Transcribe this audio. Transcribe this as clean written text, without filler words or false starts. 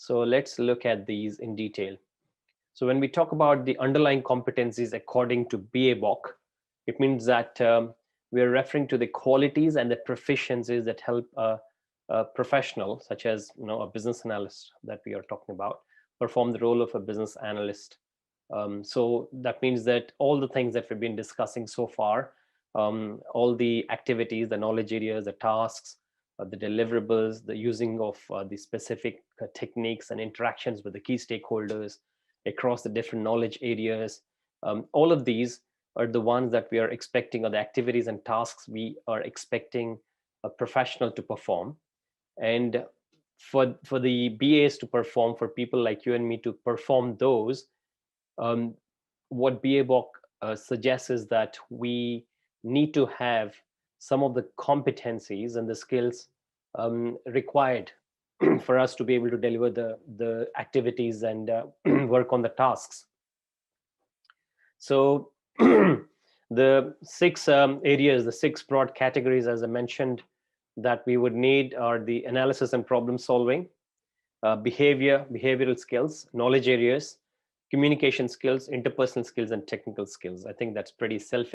So let's look at these in detail. So when we talk about the underlying competencies according to BA-BOK, it means that we are referring to the qualities and the proficiencies that help a professional, such as a business analyst that we are talking about, perform the role of a business analyst. So that means that all the things that we've been discussing so far, all the activities, the knowledge areas, the tasks, the deliverables, the using of the specific techniques and interactions with the key stakeholders across the different knowledge areas, all of these are the ones that we are expecting, or the activities and tasks we are expecting a professional to perform. And for the BAs to perform, for people like you and me to perform those, what BA-BOK suggests is that we need to have some of the competencies and the skills required for us to be able to deliver the activities and work on the tasks. So the six areas, the six broad categories, as I mentioned, that we would need are the analysis and problem solving, behavioral skills, knowledge areas, communication skills, interpersonal skills, and technical skills. I think that's pretty self